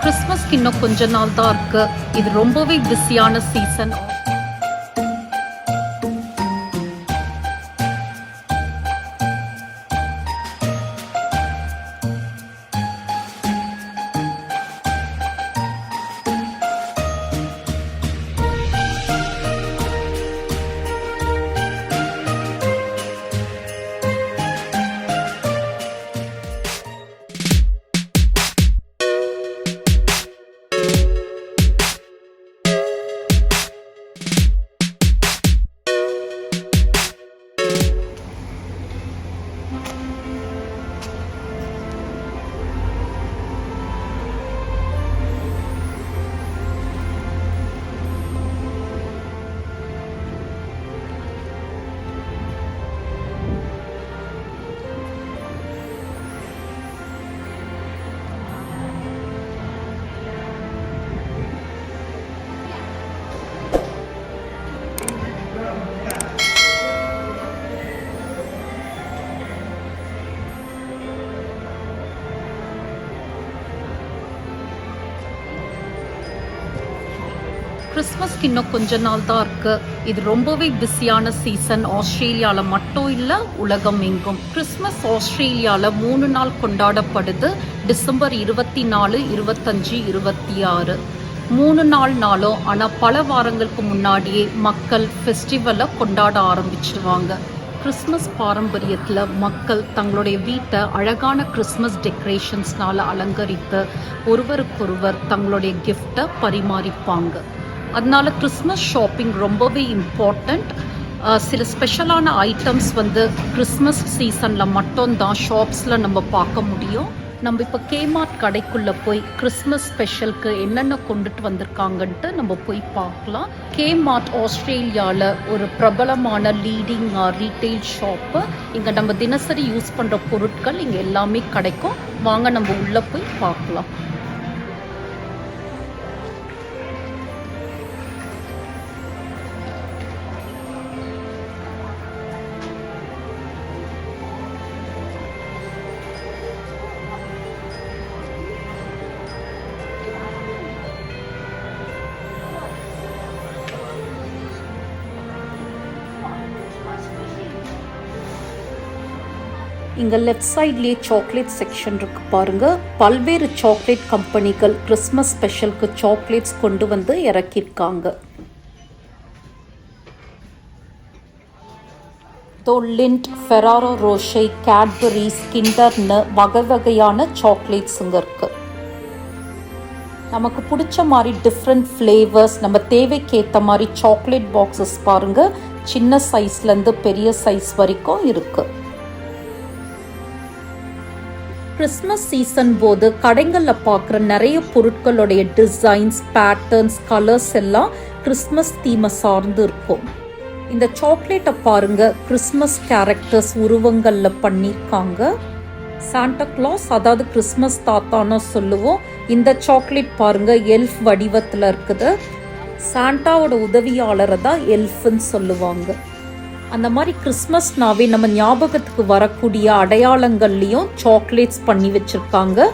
கிறிஸ்மஸ்க்கு இன்னும் கொஞ்ச நாள் தான் இருக்கு. இது ரொம்பவே பிஸியான சீசன். கிறிஸ்மஸ்க்கு இன்னும் கொஞ்ச நாள் தான் இருக்கு. இது ரொம்பவே பிஸியான சீசன். ஆஸ்திரேலியால மட்டும் இல்ல, உலகம் எங்கும். கிறிஸ்மஸ் ஆஸ்திரேலியால 3 நாள் கொண்டாடப்படுது. டிசம்பர் 24, 25, 26 3 நாளும். ஆனா பல வாரங்களுக்கு முன்னாடியே மக்கள் ஃபெஸ்டிவலை கொண்டாட ஆரம்பிச்சிடுவாங்க. கிறிஸ்மஸ் பாரம்பரியத்தில் மக்கள் தங்களுடைய வீட்டை அழகான கிறிஸ்மஸ் டெக்கரேஷன்ஸ்னால அலங்கரித்து ஒருவருக்கொருவர் தங்களுடைய கிஃப்டை பரிமாறிப்பாங்க. அதனால கிறிஸ்மஸ் ஷாப்பிங் ரொம்பவே இம்பார்ட்டண்ட். சில ஸ்பெஷலான ஐட்டம்ஸ் கிறிஸ்மஸ் சீசனில் மட்டும்தான் ஷாப்ஸில் நம்ம பார்க்க முடியும். நம்ம இப்போ கேமார்ட் கடைக்குள்ளே போய் கிறிஸ்மஸ் ஸ்பெஷலுக்கு என்னென்ன கொண்டுட்டு வந்திருக்காங்கன்ட்டு நம்ம போய் பார்க்கலாம். கேமார்ட் ஆஸ்திரேலியாவில் ஒரு பிரபலமான லீடிங் ரீட்டெயில் ஷாப்பு. இங்கே நம்ம தினசரி யூஸ் பண்ணுற பொருட்கள் இங்கே எல்லாமே கிடைக்கும். வாங்க நம்ம உள்ளே போய் பார்க்கலாம். இங்கே லெஃப்ட் சைட்லேயே சாக்லேட் செக்ஷன் இருக்கு பாருங்க. பல்வேறு சாக்லேட் கம்பெனிகள் கிறிஸ்மஸ் ஸ்பெஷலுக்கு சாக்லேட்ஸ் கொண்டு வந்து இறக்கியிருக்காங்க. லிண்ட், ஃபெராரோ ரோஷர், கேட்பரிஸ், கிண்டர்னு வகை வகையான சாக்லேட்ஸ் இங்கே இருக்கு. நமக்கு பிடிச்ச மாதிரி டிஃப்ரெண்ட் ஃப்ளேவர்ஸ், நம்ம தேவைக்கேற்ற மாதிரி சாக்லேட் பாக்ஸஸ் பாருங்க. சின்ன சைஸ்லேருந்து பெரிய சைஸ் வரைக்கும் இருக்கு. கிறிஸ்மஸ் சீசன் போது கடைகளில் பார்க்குற நிறைய பொருட்களுடைய டிசைன்ஸ், பேட்டர்ன்ஸ், கலர்ஸ் எல்லாம் கிறிஸ்மஸ் தீமை சார்ந்து இருக்கும். இந்த சாக்லேட்டை பாருங்க, கிறிஸ்மஸ் கேரக்டர்ஸ் உருவங்களில் பண்ணியிருக்காங்க. சாண்டா கிளாஸ், அதாவது கிறிஸ்மஸ் தாத்தான்னு சொல்லுவோம். இந்த சாக்லேட் பாருங்க, எல்ஃப் வடிவத்தில் இருக்குது. சாண்டாவோட உதவியாளரை தான் எல்ஃப்னு சொல்லுவாங்க. அந்த மாதிரி கிறிஸ்மஸ்னாவே நம்ம ஞாபகத்துக்கு வரக்கூடிய அடையாளங்கள்லையும் சாக்லேட்ஸ் பண்ணி வச்சிருக்காங்க.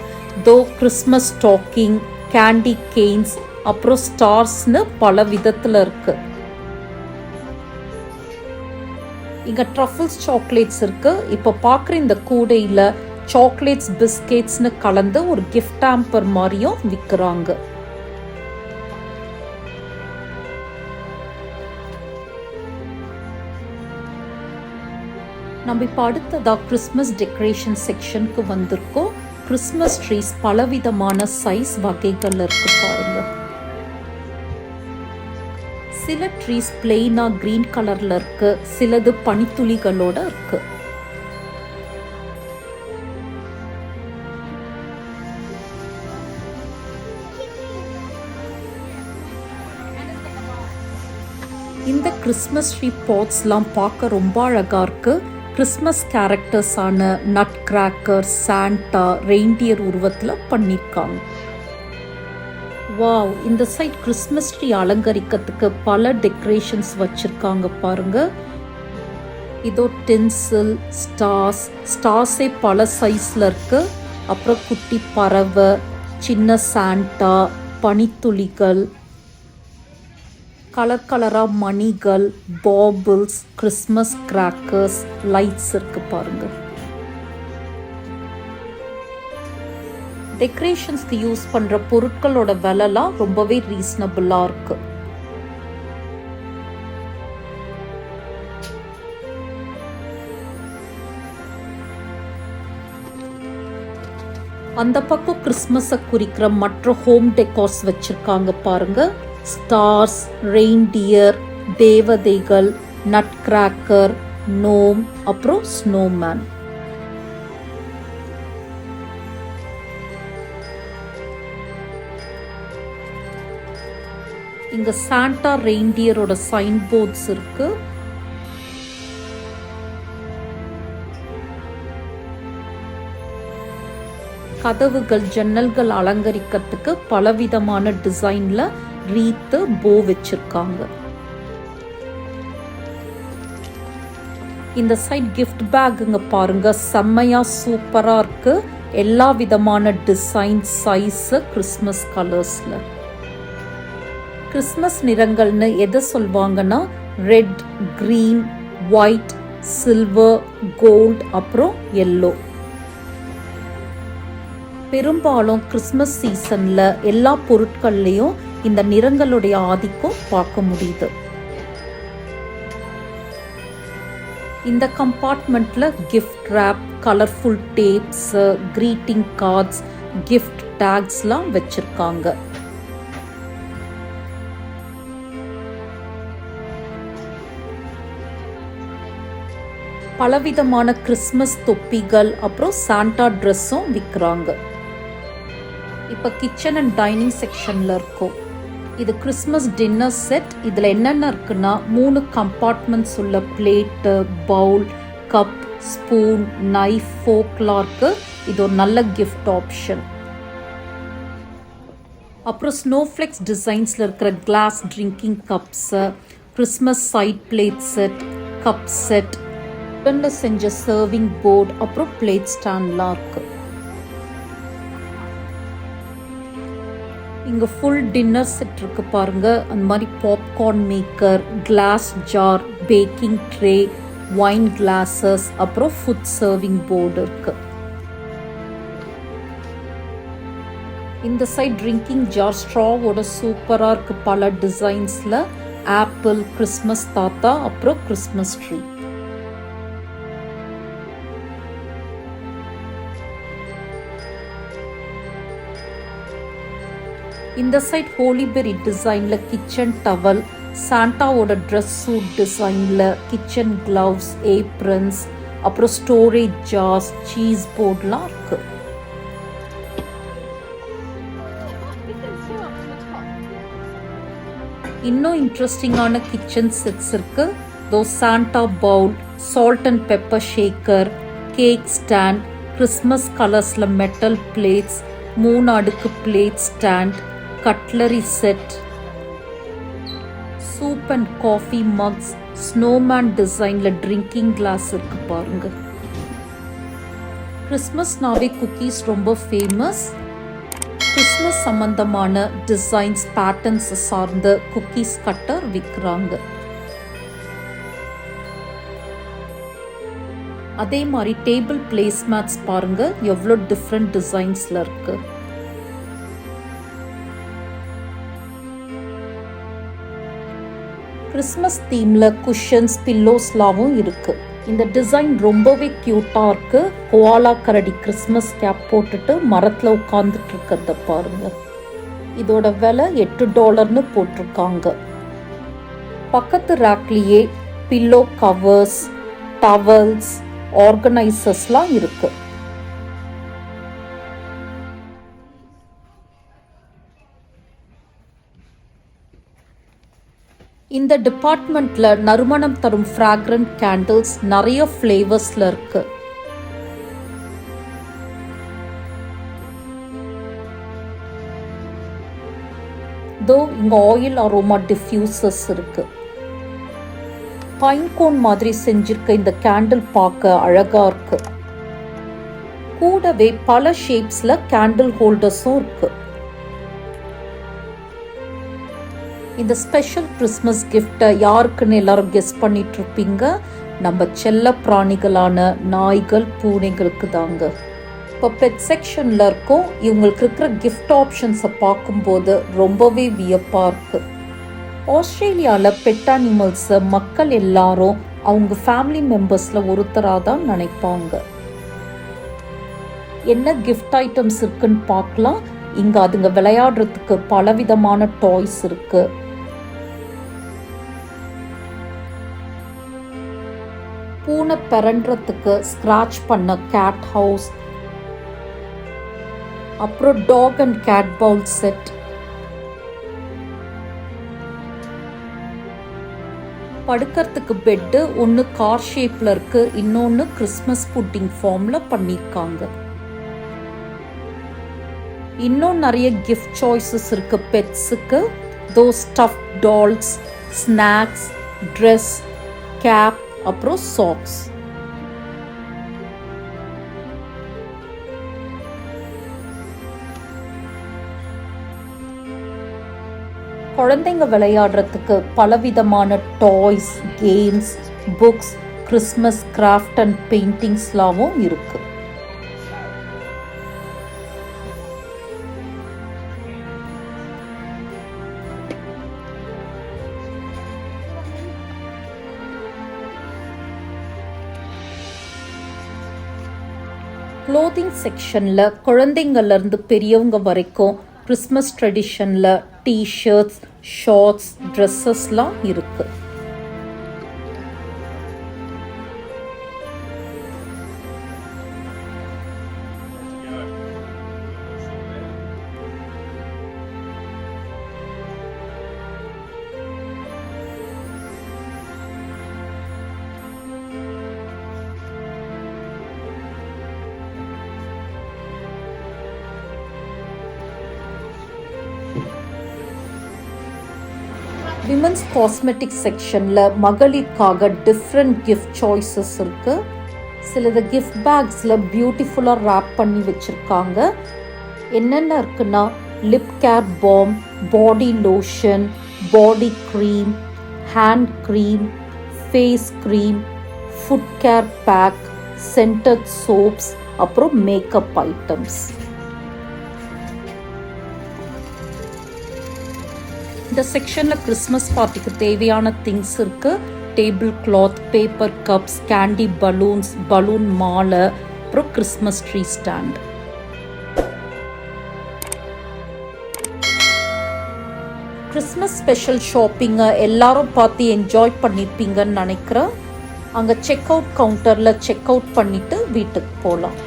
கிறிஸ்மஸ் ஸ்டாக்கிங், கேண்டி கெயின்ஸ், அப்புறம் ஸ்டார்ஸ்னு பல விதத்துல இருக்கு. இங்க ட்ரஃபிள்ஸ் சாக்லேட்ஸ் இருக்கு. இப்போ பார்க்குற இந்த கூடையில சாக்லேட்ஸ், பிஸ்கெட்ஸ்னு கலந்து ஒரு கிஃப்ட் ஹாம்பர் மாதிரியும் விற்கிறாங்க. நம்ம இப்போ அடுத்ததா கிறிஸ்மஸ் டெக்கரேஷன் செக்ஷனுக்கு வந்திருக்கோம். கிறிஸ்மஸ் ட்ரீஸ் பலவிதமான சைஸ் வகைகள் இருக்கு பாருங்க. சில ட்ரீஸ் பிளெயினா கிரீன் கலர்ல இருக்கு, சிலது பனித்துளிகளோட இருக்கு. இந்த கிறிஸ்மஸ் ட்ரீ பாட்ஸ்லாம் பார்க்க ரொம்ப அழகா இருக்கு. கிறிஸ்மஸ் கேரக்டர்ஸான நட் கிராக்கர், சாண்டா, ரெயின்டியர் உருவத்தில் பண்ணியிருக்காங்க. வாவ், இந்த சைட் கிறிஸ்மஸ் ட்ரீ அலங்கரிக்கிறதுக்கு பல டெக்கரேஷன்ஸ் வச்சிருக்காங்க பாருங்க. இதோ டின்சில், ஸ்டார்ஸே பல சைஸ்ல இருக்கு. அப்புறம் குட்டி பறவை, சின்ன சாண்டா, பனித்துளிகள், கலர் கலராக மணிகள், பாபிள்ஸ், கிறிஸ்மஸ் கிராக்கர்ஸ், லைட்ஸ் இருக்கு பாருங்க. டெக்கரேஷன்ஸ்க்கு யூஸ் பண்ற பொருட்களோட விலைலாம் ரொம்பவே ரீசனபிளா இருக்கு. அந்த பக்கம் கிறிஸ்மஸை குறிக்கிற மற்ற ஹோம் டெக்கார்ஸ் வச்சிருக்காங்க பாருங்க. ஸ்டார்ஸ், ரெயின்டியர், தேவதைகள், நட் கிராக்கர், நோம், அப்புறம் ஸ்னோமேன். இங்க சாண்டா ரெயின்டியரோட சைன் போர்ட்ஸ் இருக்கு. கதவுகள், ஜன்னல்கள் அலங்கரிக்கிறதுக்கு பலவிதமான டிசைன்ல ரீத்து, போ வச்சிருக்காங்க. இந்த சைட் கிஃப்ட் பேக்குங்க பாருங்க, செம்மையா சூப்பரா இருக்கு. எல்லா விதமான டிசைன், சைஸ், கிறிஸ்மஸ் கலர்ஸ்ல. கிறிஸ்மஸ் நிறங்கள்னு எதை சொல்வாங்கன்னா red, green, white, silver, gold, அப்புறம் எல்லோ. பெரும்பாலும் கிறிஸ்மஸ் சீசன்ல எல்லா பொருட்கள்லையும் இந்த நிறங்களுடைய ஆதிக்கம் பார்க்க முடியுது. இந்த கம்பார்ட்மெண்ட்ல gift wrap, colourful tapes, greeting cards, gift டேக்ஸ்லாம் வச்சிருக்காங்க. பலவிதமான கிறிஸ்மஸ் தொப்பிகள், அப்புறம் சாண்டா ட்ரெஸ்ஸும் விற்கிறாங்க. இப்போ கிச்சன் அண்ட் டைனிங் செக்ஷன்ல இருக்கும். இது கிறிஸ்மஸ் டின்னர் செட். இதில் என்னென்ன இருக்குன்னா 3 கம்பார்ட்மெண்ட்ஸ் உள்ள plate, bowl, cup, spoon, knife, ஃபோக்லாம் இருக்கு. இது ஒரு நல்ல கிஃப்ட் ஆப்ஷன். அப்புறம் ஸ்னோஃப்ளெக்ஸ் டிசைன்ஸில் இருக்கிற glass drinking cups, christmas side plate set, cup set, செஞ்ச சர்விங் போர்டு, அப்புறம் பிளேட் ஸ்டாண்ட்லாம் இருக்கு. இங்க ஃபுல் டின்னர் செட் இருக்கு பாருங்க. அந்த மாதிரி popcorn maker, glass jar, baking tray, wine glasses, அப்புறம் ஃபுட் சர்விங் போர்டு இருக்கு. இந்த சைட் ட்ரிங்கிங் ஜார் ஸ்ட்ராவோட சூப்பரா இருக்கு. பல டிசைன்ஸ்ல ஆப்பிள், கிறிஸ்மஸ் தாத்தா, அப்புறம் கிறிஸ்மஸ் ட்ரீ. இந்த சைட் ஹோலிபெரி டிசைன்ல கிச்சன் டவல், சாண்டாவோட ட்ரெஸ் சூட் டிசைன்ல கிச்சன் கிளவுஸ், ஏப்ரன்ஸ், அப்புறம் ஸ்டோரேஜ் ஜார்ஸ், சீஸ் போர்ட்லாம் இருக்கு. இன்னும் இன்ட்ரெஸ்டிங்கான கிச்சன் செட்ஸ் இருக்கு. Santa bowl, salt and pepper shaker, cake stand, Christmas கலர்ஸ்ல மெட்டல் பிளேட்ஸ், 3 அடுக்கு plate stand, cutlery set, soup and coffee mugs, snowman டிசைன்ல ட்ரிங்கிங் கிளாஸ் இருக்கு பாருங்க. கிறிஸ்மஸ்னாவே குக்கீஸ் ரொம்ப ஃபேமஸ். கிறிஸ்மஸ் சம்பந்தமான டிசைன்ஸ், பேட்டர்ன்ஸ் சார்ந்த குக்கீஸ் கட்டர் விற்கிறாங்க. அதே மாதிரி டேபிள் பிளேஸ்மேட்ஸ் பாருங்க, எவ்வளோ டிஃப்ரெண்ட் டிசைன்ஸ்ல இருக்கு. கிறிஸ்மஸ் தீம்ல குஷன்ஸ், பில்லோஸ்லாவும் இருக்கு. இந்த டிசைன் ரொம்பவே கியூட்டா இருக்கு. கோவாலா கரடி கிறிஸ்மஸ் கேப் போட்டுட்டு மரத்துல உட்கார்ந்துட்டு இருக்கிறத பாருங்க. இதோட விலை $8 போட்டிருக்காங்க. பக்கத்து ரேக்லயே பில்லோ கவர்ஸ், டவல்ஸ், ஆர்கனைசர்ஸ்லாம் இருக்கு. இந்த டிபார்ட்மெண்ட்ல நறுமணம் தரும் ஃப்ராக்ரண்ட் கேண்டில்ஸ் நிறைய ஃப்ளேவர்ஸ்ல இருக்கு. இங்க ஆயில் அரோமா டிஃப்யூசர்ஸ் இருக்கு. பைன் கோன் மாதிரி செஞ்சிருக்க இந்த கேண்டில் பார்க்க அழகா இருக்கு. கூடவே பல ஷேப்ஸ்ல கேண்டில் ஹோல்டர்ஸும் இருக்கு. இந்த ஸ்பெஷல் கிறிஸ்மஸ் கிஃப்டை யாருக்குன்னு எல்லாரும் கெஸ் பண்ணிட்டு இருப்பீங்க. நம்ம செல்ல பிராணிகளான நாய்கள், பூனைகளுக்கு தாங்க. இப்போ பெட் செக்ஷன்ல இருக்கும். இவங்களுக்கு இருக்கிற கிஃப்ட் ஆப்ஷன்ஸை பார்க்கும்போது ரொம்பவே வியப்பா இருக்கு. ஆஸ்திரேலியாவில் பெட் அனிமல்ஸை மக்கள் எல்லாரும் அவங்க ஃபேமிலி மெம்பர்ஸ்ல ஒருத்தராக தான் நினைப்பாங்க. என்ன கிஃப்ட் ஐட்டம்ஸ் இருக்குன்னு பார்க்கலாம். இங்க அதுங்க விளையாடுறதுக்கு பலவிதமான டாய்ஸ் இருக்கு. பூனை பெரண்டுறதுக்கு ஸ்கிராச் பண்ண கேட் ஹவுஸ், அப்புறம் dog and cat bowl set, படுக்கிறதுக்கு பெட்டு ஒன்று கார் ஷேப்ல இருக்கு, இன்னொன்று கிறிஸ்மஸ் புட்டிங் ஃபார்ம்ல பண்ணியிருக்காங்க. இன்னும் நிறைய கிஃப்ட் சாய்ஸஸ் இருக்கு பெட்ஸுக்கு. Stuffed dolls, snacks, dress, cap, அப்புறம் சாக்ஸ். குழந்தைங்க விளையாடுறதுக்கு பலவிதமான toys, games, books, Christmas craft and பெயிண்டிங்ஸ்லாவும் இருக்கு. க்ளோதிங் செக்ஷனில் குழந்தைங்கள்லேருந்து பெரியவங்க வரைக்கும் கிறிஸ்மஸ் ட்ரெடிஷனில் டிஷர்ட்ஸ், ஷார்ட்ஸ், ட்ரெஸ்ஸஸ்லாம் இருக்குது. விமன்ஸ் காஸ்மெட்டிக் செக்ஷனில் மகளிருக்காக டிஃப்ரெண்ட் கிஃப்ட் சாய்ஸஸ் இருக்கு. சிலது கிஃப்ட் பேக்ஸில் பியூட்டிஃபுல்லாக ரேப் பண்ணி வச்சுருக்காங்க. என்னென்ன இருக்குன்னா lip care balm, body lotion, body cream, hand cream, face cream, foot care pack, scented soaps, அப்புறம் மேக்கப் ஐட்டம்ஸ். இந்த செக்ஷனில் கிறிஸ்மஸ் பார்ட்டிக்கு தேவையான திங்ஸ் இருக்கு. Table cloth, paper cups, candy balloons, balloon மாலை, அப்புறம் Christmas tree stand. Christmas special ஷாப்பிங்கை எல்லாரும் பார்த்து என்ஜாய் பண்ணியிருப்பீங்கன்னு நினைக்கிறேன். அங்கே செக் அவுட் கவுண்டரில் செக் அவுட் பண்ணிட்டு வீட்டுக்கு போகலாம்.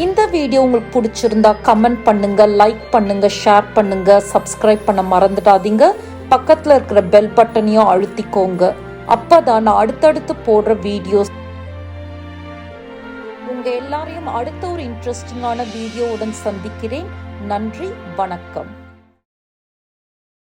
இந்த வீடியோ உங்களுக்கு பிடிச்சிருந்தா கமெண்ட் பண்ணுங்க, லைக் பண்ணுங்க, ஷேர் பண்ணுங்க, சப்ஸ்கிரைப் பண்ண மறந்துடாதீங்க. பக்கத்தில் இருக்கிற பெல் பட்டனையும் அழுத்திக்கோங்க. அப்பதான் நான் அடுத்தடுத்து போடுற வீடியோஸ் உங்க எல்லாரையும் அடுத்த ஒரு இன்ட்ரெஸ்டிங்கான வீடியோவுடன் சந்திக்கிறேன். நன்றி, வணக்கம்.